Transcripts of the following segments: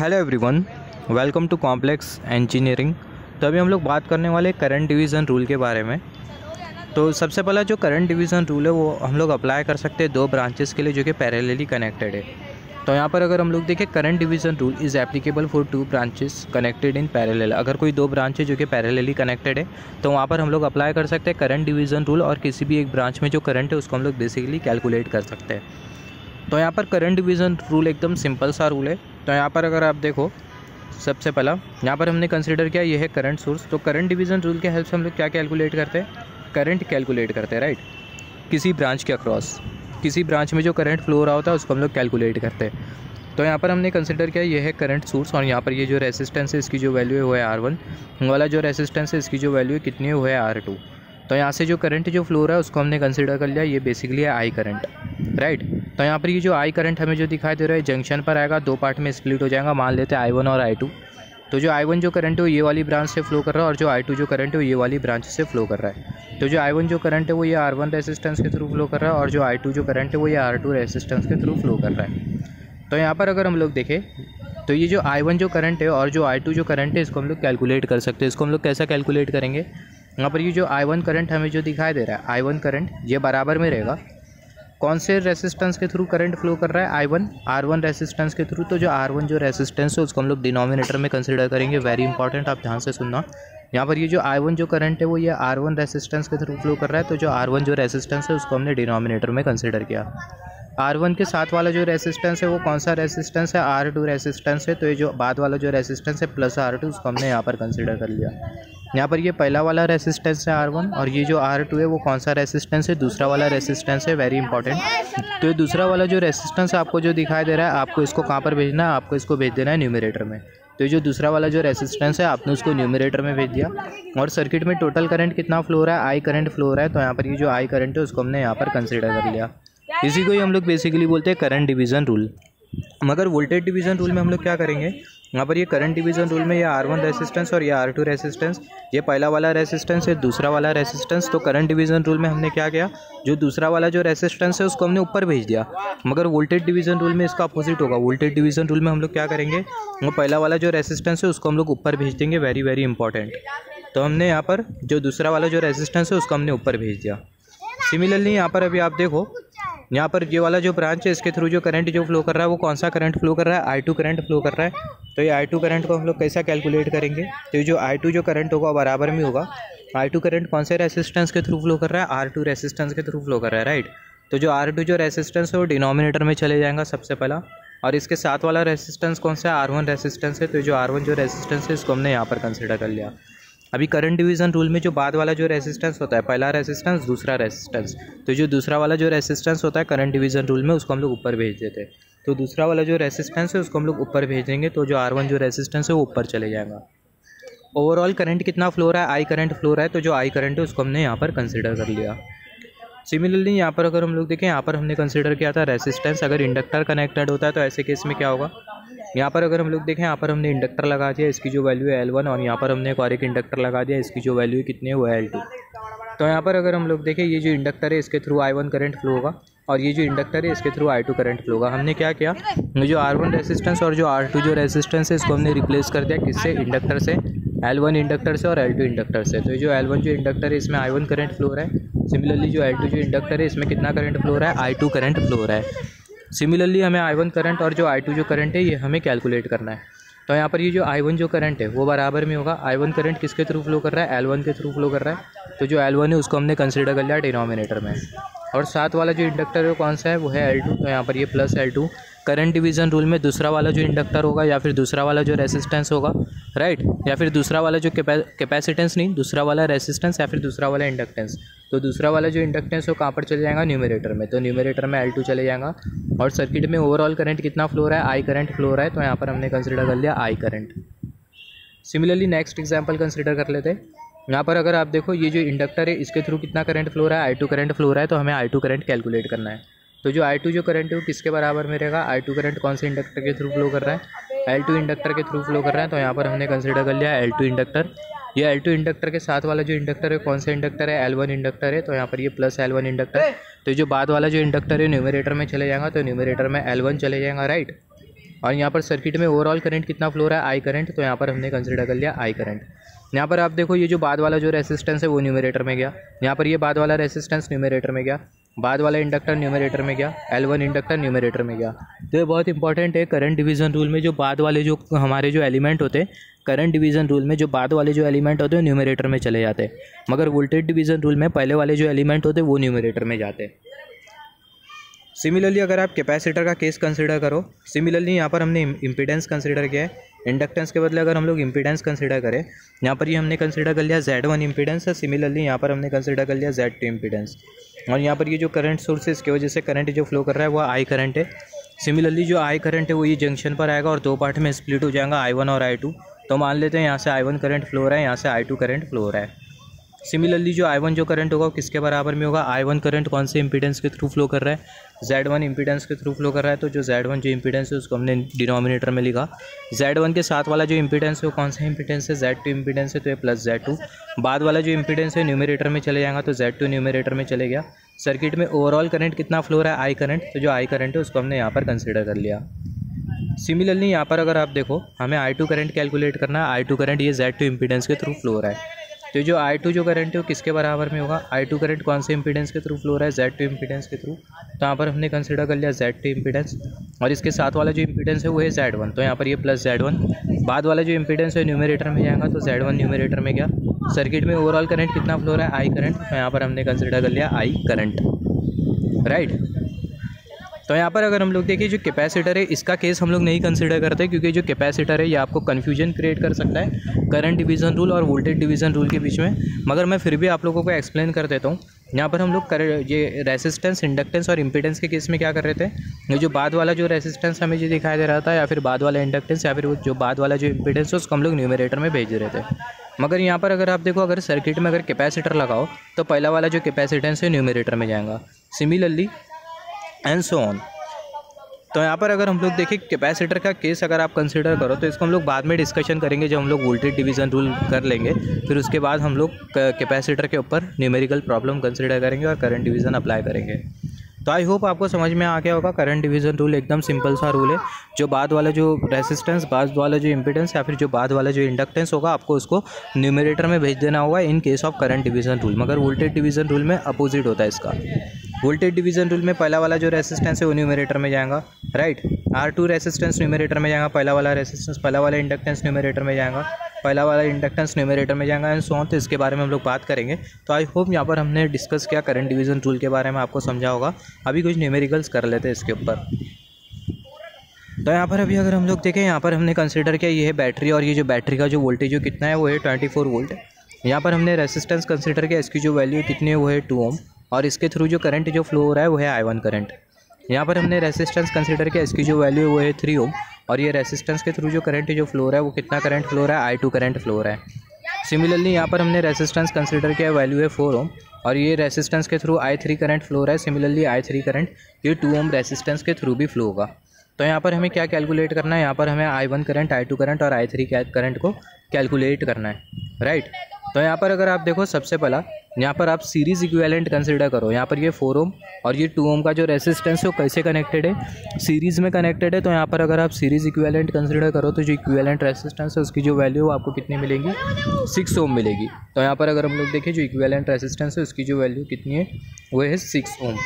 Hello everyone, welcome to complex engineering. तो अभी हम लोग बात करने वाले करंट डिवीज़न रूल के बारे में। तो सबसे पहला जो करंट डिवीज़न रूल है वो हम लोग अप्लाई कर सकते हैं दो ब्रांचेस के लिए जो कि पैरेलली कनेक्टेड है। तो यहाँ पर अगर हम लोग देखें, current division rule is applicable for two branches connected in parallel. अगर कोई दो ब्रांच है जो कि पैरेलली कनेक्टेड है तो वहाँ पर हम लोग अप्लाई कर सकते हैं करंट डिवीज़न रूल, और किसी भी एक ब्रांच में जो करंट है उसको हम लोग बेसिकली कैलकुलेट कर सकते हैं। तो यहाँ पर करंट डिवीज़न रूल एकदम सिंपल सा रूल है। तो यहाँ पर अगर आप देखो, सबसे पहला यहाँ पर हमने कंसिडर किया ये है करंट सोर्स। तो करंट डिवीज़न रूल के हेल्प से हम लोग क्या कैलकुलेट करते हैं, करंट कैलकुलेट करते हैं, राइट। किसी ब्रांच के अक्रॉस, किसी ब्रांच में जो करंट फ्लो हो रहा होता है उसको हम लोग कैलकुलेट करते हैं। तो यहाँ पर हमने कंसिडर किया ये है करंट सोर्स, और यहाँ पर ये जो रेसिस्टेंस है इसकी जो वैल्यू है वो है R1, वाला जो रेसिस्टेंस है इसकी जो वैल्यू है कितनी है वो है R2। तो यहाँ से जो करंट जो फ्लो हो रहा है उसको हमने कंसिडर कर लिया, ये बेसिकली है आई करंट, राइट। तो यहाँ पर ये जो आई करंट हमें जो दिखाई दे रहा है जंक्शन पर आएगा, दो पार्ट में स्प्लिट हो जाएगा। मान लेते हैं I1 और I2। तो जो I1 जो करंट है वो ये वाली ब्रांच से फ्लो कर रहा है, और जो I2 जो करंट है वो ये वाली ब्रांच से फ्लो कर रहा है। तो जो I1 जो करंट है वो ये R1 रेसिस्टेंस के थ्रू फ्लो कर रहा है, और जो I2 जो करंट है वो ये R2 रेसिस्टेंस के थ्रू फ्लो कर रहा है। तो यहाँ पर अगर हम लोग देखें तो ये जो I1 जो करंट है और जो I2 जो करंट है इसको हम लोग कैलकुलेट कर सकते हैं। इसको हम लोग कैसा कैलकुलेट करेंगे, यहाँ पर ये जो I1 करंट हमें जो दिखाई दे रहा है, I1 करंट ये बराबर में रहेगा कौन से रेसिस्टेंस के थ्रू करंट फ्लो कर रहा है, I1 R1 रेसिस्टेंस के थ्रू। तो जो R1 जो रेसिस्टेंस है उसको हम लोग डिनोमिनेटर में कंसिडर करेंगे। वेरी इंपॉर्टेंट, आप ध्यान से सुनना। यहाँ पर ये जो I1 जो करंट है वो ये R1 रेसिस्टेंस के थ्रू फ्लो कर रहा है, तो जो R1 जो रेसिस्टेंस है उसको हमने डिनोमिनेटर में कंसिडर किया। R1 के साथ वाला जो रेसिस्टेंस है वो कौन सा रेसिस्टेंस है, R2 रेसिस्टेंस है। तो ये जो बाद वाला जो रेसिस्टेंस है प्लस R2 उसको हमने यहाँ पर कंसिडर कर लिया। यहाँ पर ये पहला वाला रेसिस्टेंस है R1, और ये जो R2 है वो कौन सा रेसिस्टेंस है, दूसरा वाला रेसिस्टेंस है। Very important. तो ये दूसरा वाला जो रेसिस्टेंस है आपको जो दिखाई दे रहा है, आपको इसको कहाँ पर भेजना है, आपको इसको भेज देना है न्यूमरेटर में। तो ये जो दूसरा वाला जो रेसिस्टेंस है आपने उसको न्यूमरेटर में भेज दिया, और सर्किट में टोटल करंट कितना फ्लो हो रहा है, आई करंट फ्लो हो रहा है। तो यहाँ पर ये जो आई करंट है उसको हमने यहाँ पर कंसिडर कर लिया। इसी को ही हम लोग बेसिकली बोलते हैं करंट डिवीज़न रूल। मगर वोल्टेज डिवीज़न रूल में हम लोग क्या करेंगे, यहाँ पर ये करंट डिवीज़न रूल में ये R1 रेसिस्टेंस और ये R2 रेसिस्टेंस, ये पहला वाला रेसिस्टेंस है, दूसरा वाला रेसिस्टेंस। तो करंट डिवीज़न रूल में हमने क्या किया, जो दूसरा वाला जो रेसिस्टेंस है उसको हमने ऊपर भेज दिया। मगर वोल्टेज डिवीज़न रूल में इसका अपोजिट होगा। वोल्टेज डिवीज़न रूल में हम लोग क्या करेंगे, वो पहला वाला जो रेसिस्टेंस है उसको हम लोग ऊपर भेज देंगे। Very very important. तो हमने यहाँ पर जो दूसरा वाला जो रेसिस्टेंस है उसको हमने ऊपर भेज दिया। सिमिलरली यहाँ पर अभी आप देखो, यहाँ पर ये वाला जो ब्रांच है इसके थ्रू जो करंट जो फ्लो कर रहा है वो कौन सा करंट फ्लो कर रहा है, I2 करंट फ्लो कर रहा है। तो ये I2 करंट को हम लोग कैसा कैलकुलेट करेंगे, तो ये जो I2 जो करंट होगा बराबर में होगा, I2 करंट कौन से रेसिस्टेंस के थ्रू फ्लो कर रहा है, R2 रेसिस्टेंस के थ्रू फ्लो कर रहा है, राइट। तो जो R2 जो रेसिस्टेंस है वो डिनोमिनेटर में चले जाएगा सबसे पहला, और इसके साथ वाला रेसिस्टेंस कौन सा है, R1 रेसिस्टेंस है। तो जो R1 जो रेसिस्टेंस है इसको हमने यहाँ पर कंसिडर कर लिया। अभी करंट डिवीज़न रूल में जो बाद वाला जो रेसिस्टेंस होता है, पहला रेसिस्टेंस दूसरा रेसिस्टेंस, तो जो दूसरा वाला जो रेसिस्टेंस होता है करंट डिवीज़न रूल में उसको हम लोग ऊपर भेज देते हैं। तो दूसरा वाला जो रेसिस्टेंस है उसको हम लोग ऊपर भेज देंगे, तो जो R1 जो रेसिस्टेंस है वो ऊपर चले जाएगा। ओवरऑल करंट कितना फ्लो रहा है, आई करंट फ्लो रहा है। तो जो आई करंट है उसको हमने यहाँ पर कंसिडर कर लिया। सिमिलरली यहाँ पर अगर हम लोग देखें, यहाँ पर हमने कंसिडर किया था रेसिस्टेंस। अगर इंडक्टर कनेक्टेड होता है तो ऐसे केस में क्या होगा, यहाँ पर अगर हम लोग देखें, यहाँ पर हमने इंडक्टर लगा दिया, इसकी जो वैल्यू है L1, और यहाँ पर हमने एक और एक इंडक्टर लगा दिया, इसकी जो वैल्यू है कितनी है वो है L2। तो यहाँ पर अगर हम लोग देखें, ये जो इंडक्टर है इसके थ्रू I1 करंट फ्लो होगा, और ये जो इंडक्टर है इसके थ्रू I2 करंट फ्लो होगा। हमने क्या किया, जो R1 रेसिस्टेंस और जो R2 जो रेसिस्टेंस है इसको हमने रिप्लेस कर दिया किससे, इंडक्टर से, L1 इंडक्टर से और L2 इंडक्टर से। तो जो L1 जो इंडक्टर है इसमें I1 करंट फ्लो हो रहा है। सिमिलरली जो L2 जो इंडक्टर है इसमें कितना करंट फ्लो हो रहा है, I2 करंट फ्लो हो रहा है। सिमिलरली हमें I1 करंट और जो I2 जो करंट है ये हमें कैलकुलेट करना है। तो यहाँ पर ये जो I1 जो करंट है वो बराबर में होगा, I1 करंट किसके थ्रू फ्लो कर रहा है, L1 के थ्रू फ्लो कर रहा है। तो जो L1 है उसको हमने कंसिडर कर लिया डिनोमिनेटर में, और साथ वाला जो इंडक्टर है कौन सा है वो है L2। तो यहाँ पर ये plus L2। Current division rule में दूसरा वाला जो इंडक्टर होगा या फिर दूसरा वाला जो रेसिस्टेंस होगा, राइट, या फिर दूसरा वाला जो कैपेसिटेंस नहीं, दूसरा वाला रेसिस्टेंस या फिर दूसरा वाला इंडक्टेंस। तो दूसरा वाला जो इंडक्टेंस हो कहाँ पर चले जाएगा, न्यूमरेटर में। तो न्यूमरेटर में L2 चले जाएगा, और सर्किट में ओवरऑल करंट कितना फ्लो हो रहा है, आई करंट फ्लो हो रहा है। तो यहाँ पर हमने कंसिडर कर लिया I current. Similarly next example consider कर लेते हैं। यहाँ पर अगर आप देखो, ये जो इंडक्टर है इसके थ्रू कितना करंट फ्लो हो रहा है, I2 करंट फ्लो हो रहा है। तो हमें I2 करंट कैलकुलेट करना है। तो जो I2 जो करंट है वो किसके बराबर में रहेगा, I2 करंट कौन से इंडक्टर के थ्रू फ्लो कर रहा है, L2 इंडक्टर के थ्रू फ्लो कर रहा है। तो यहाँ पर हमने कंसिडर कर लिया L2 इंडक्टर। ये L2 इंडक्टर के साथ वाला जो इंडक्टर है कौन सा इंडक्टर है, L1 इंडक्टर है। तो यहाँ पर ये प्लस L1 इंडक्टर। तो जो बाद वाला जो इंडक्टर है न्यूमरेटर में चले जाएगा, तो न्यूमरेटर में L1 चले जाएगा, राइट। और यहाँ पर सर्किट में ओवरऑल करंट कितना फ्लो रहा है, आई करंट, तो यहाँ पर हमने कंसिडर कर लिया आई करंट। यहाँ पर आप देखो ये जो बाद वाला जो रेसिस्टेंस है वो न्यूमरेटर में गया, यहाँ पर ये बाद वाला रेसिस्टेंस न्यूमरेटर में गया, बाद वाला इंडक्टर न्यूमरेटर में गया, L1 इंडक्टर न्यूमरेटर में गया। तो ये बहुत इंपॉर्टेंट है करंट डिवीज़न रूल में, जो बाद वाले जो हमारे जो एलिमेंट होते हैं करंट डिवीज़न रूल में, जो बाद वाले जो एलिमेंट होते हैं न्यूमरेटर में चले जाते हैं, मगर वोल्टेज डिवीज़न रूल में पहले वाले जो एलिमेंट होते हैं वो न्यूमरेटर में जाते हैं। सिमिलरली अगर आप कैपेसिटर का केस कंसिडर करो, सिमिलरली यहाँ पर हमने इम्पीडेंस कंसिडर किया है, इंडक्टेंस के बदले अगर हम लोग इम्पीडेंस कंसिडर करें, यहाँ पर ये हमने कंसिडर कर लिया Z1 इम्पीडेंस है, सिमिलरली यहाँ पर हमने कंसिडर कर लिया Z2 इम्पीडेंस। और यहाँ पर ये जो करंट सोर्स है इसकी वजह से करंट जो फ्लो कर रहा है वो आई करंट है। सिमिलरली जो आई करंट है वो ये जंक्शन पर आएगा और दो पार्ट में स्प्लिट हो जाएगा, I1 और I2। तो मान लेते हैं यहाँ से I1 करंट फ्लो हो रहा है, यहाँ से I2 करंट फ्लो हो रहा है। सिमिलरली जो I1 जो करंट होगा वो किसके बराबर में होगा, I1 करंट कौन से इंपीडेंस के थ्रू फ्लो कर रहा है, Z1 इंपीडेंस के थ्रू फ्लो कर रहा है। तो जो Z1 जो इंपीडेंस है उसको हमने डिनोमिनेटर में लिखा, Z1 के साथ वाला जो इंपीडेंस है वो कौन सा इंपीडेंस है, Z2 इंपीडेंस है, तो ये प्लस Z2। बाद वाला जो इंपीडेंस है न्यूमरेटर में चले जाएगा, तो Z2 न्यूमरेटर में चले गया। सर्किट में ओवरऑल करंट कितना फ्लो रहा है, आई करंट, तो जो आई करंट है उसको हमने यहाँ पर कंसिडर कर लिया। सिमिलरली यहाँ पर अगर आप देखो हमें I2 करंट कैलकुलेट करना है, I2 करंट ये Z2 इंपीडेंस के थ्रू फ्लो हो रहा है। तो जो I2 जो करंट है वो किसके बराबर में होगा, I2 करंट कौन से इंपीडेंस के थ्रू फ्लो हो रहा है, Z2 इंपीडेंस के थ्रू। तो यहाँ पर हमने कंसिडर कर लिया Z2 इंपीडेंस, और इसके साथ वाला जो इंपीडेंस है वो है Z1, तो यहाँ पर ये प्लस Z1। बाद वाला जो इंपीडेंस है न्यूमरेटर में जाएगा, तो Z1 न्यूमरेटर में गया। सर्किट में ओवरऑल करंट कितना फ्लो हो रहा है, आई करंट, तो यहाँ पर हमने कंसिडर कर लिया आई करंट, राइट। तो यहाँ पर अगर हम लोग देखिए जो कैपेसिटर है इसका केस हम लोग नहीं कंसिडर करते, क्योंकि जो कैपेसिटर है ये आपको कन्फ्यूजन क्रिएट कर सकता है करंट डिवीज़न रूल और वोल्टेज डिवीज़न रूल के बीच में। मगर मैं फिर भी आप लोगों को एक्सप्लेन कर देता हूँ। यहाँ पर हम लोग ये रेसिस्टेंस, इंडक्टेंस और इम्पीडेंस के केस में क्या कर रहे थे, ये जो बाद वाला जो रेसिस्टेंस हमें जो दिखाई दे रहा था, या फिर बाद वाला इंडक्टेंस, या फिर वो जो बाद वाला जो इम्पीडेंस है उसको हम लोग न्यूमरेटर में भेज रहे थे। मगर यहाँ पर अगर आप देखो अगर सर्किट में अगर कैपेसिटर लगाओ तो पहला वाला जो कैपेसिटेंस है न्यूमरेटर में जाएगा, सिमिलरली एंड सो ऑन। तो यहाँ पर अगर हम लोग देखें कैपेसिटर का केस अगर आप कंसिडर करो तो इसको हम लोग बाद में डिस्कशन करेंगे जब हम लोग वोल्टेज डिवीज़न रूल कर लेंगे, फिर उसके बाद हम लोग कैपेसिटर के ऊपर न्यूमेरिकल प्रॉब्लम कंसिडर करेंगे और करंट डिवीज़न अप्लाई करेंगे। तो आई होप आपको समझ में आ गया होगा। करंट डिवीज़न रूल एकदम सिंपल सा रूल है, जो बाद वाला जो रेसिस्टेंस, बाद वाला जो इम्पीडेंस या फिर जो बाद वाला जो इंडक्टेंस होगा आपको उसको न्यूमरेटर में भेज देना होगा in case of current division rule. मगर वोल्टेज डिवीज़न रूल में अपोजिट होता है इसका। वोल्टेज डिवीज़न रूल में पहला वाला जो रेसिस्टेंस है वो न्यूमरेटर में जाएगा, राइट। R2 रेसिस्टेंस न्यूमरेटर में जाएगा, पहला वाला रेसिस्टेंस, पहला वाला इंडक्टेंस न्यूमरेटर में जाएगा, पहला वाला इंडक्टेंस न्यूमरेटर में जाएगा, एंड सो ऑन। तो इसके बारे में हम लोग बात करेंगे। तो आई होप यहाँ पर हमने डिस्कस किया करंट डिवीज़न रूल के बारे में, आपको समझा होगा। अभी कुछ न्यूमेरिकल्स कर लेते हैं इसके ऊपर। तो यहाँ पर अभी अगर हम लोग देखें, यहाँ पर हमने कंसिडर किया ये है बैटरी, और ये जो बैटरी का जो वोल्टेज जो कितना है वो है 24 वोल्ट। यहाँ पर हमने रेसिस्टेंस कंसिडर किया, इसकी जो वैल्यू कितनी है वो है 2 ओम, और इसके थ्रू जो करंट जो फ्लो हो रहा है वो है I1 करंट। यहाँ पर हमने रेसिस्टेंस कंसिडर किया, इसकी जो वैल्यू है वो है 3 ओम, और ये रेसिस्टेंस के थ्रू जो करंट जो फ्लो हो रहा है वो कितना करंट फ्लो हो रहा है, I2 करंट फ्लो हो रहा है। सिमिलरली यहाँ पर हमने रेसिस्टेंस कंसिडर किया, वैल्यू है 4 ओम, और ये रेसिस्टेंस के थ्रू I3 करंट फ्लो हो रहा है। सिमिलरली I3 करंट ये 2 ओम रेसिस्टेंस के थ्रू भी फ्लो होगा। तो यहाँ पर हमें क्या कैलकुलेट करना है, यहाँ पर हमें I1 करंट, I2 करंट और I3 करंट को कैलकुलेट करना है, राइट। तो यहाँ पर अगर आप देखो सबसे पहला यहाँ पर आप सीरीज़ इक्विवेलेंट कंसिडर करो। यहाँ पर ये 4 ओम और ये 2 ओम का जो रेसिस्टेंस है वो कैसे कनेक्टेड है, सीरीज़ में कनेक्टेड है। तो यहाँ पर अगर आप सीरीज़ इक्विवेलेंट कंसिडर करो तो जो इक्विवेलेंट रेसिस्टेंस है उसकी जो वैल्यू है आपको कितनी मिलेगी, 6 ओम मिलेगी। तो यहाँ पर अगर हम लोग देखें जो इक्विवेलेंट रेसिस्टेंस है उसकी जो वैल्यू कितनी है वो है 6 ओम।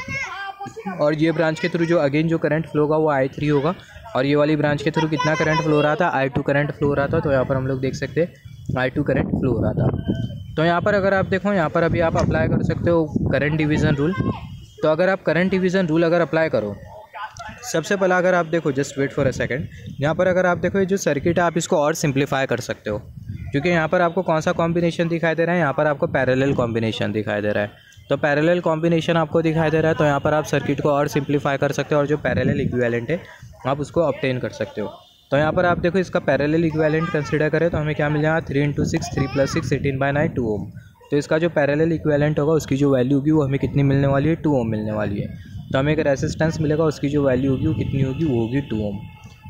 और ये ब्रांच के थ्रू जो अगेन जो करंट फ्लो होगा वो I3 होगा, और ये वाली ब्रांच के थ्रू कितना करंट फ्लो हो रहा था, I2 करंट फ्लो हो रहा था। तो यहाँ पर हम लोग देख सकते हैं I2 करंट फ्लो हो रहा था। तो यहाँ पर अगर आप देखो, यहाँ पर अभी आप अप्लाई कर सकते हो करंट डिवीज़न रूल। तो अगर आप करंट डिवीज़न रूल अगर अप्लाई करो, सबसे पहला अगर आप देखो, just wait for a second, यहाँ पर अगर आप देखो ये जो सर्किट है आप इसको और सिंप्लीफाई कर सकते हो, क्योंकि यहाँ पर आपको कौन सा कॉम्बिनेशन दिखाई दे रहा है, यहाँ पर आपको पैरेलल कॉम्बिनेशन दिखाई दे रहा है। तो पैरेलल कॉम्बिनेशन आपको दिखाई दे रहा है, तो यहाँ पर आप सर्किट को और सिंप्लीफाई कर सकते हो और जो पैरेलल इक्विवेलेंट है आप उसको ऑब्टेन कर सकते हो। तो यहाँ पर आप देखो इसका पैरेलल इक्विवेलेंट कंसीडर करें तो हमें क्या मिल जाएगा, 3 × 6 3 + 6 18/9 2 ओम। तो इसका जो पैरेलल इक्विवेलेंट होगा उसकी जो वैल्यू होगी वो हमें कितनी मिलने वाली है, 2 ओम मिलने वाली है। तो हमें एक रेसिस्टेंस मिलेगा, उसकी जो वैल्यू होगी वो कितनी होगी, वो होगी 2 ओम।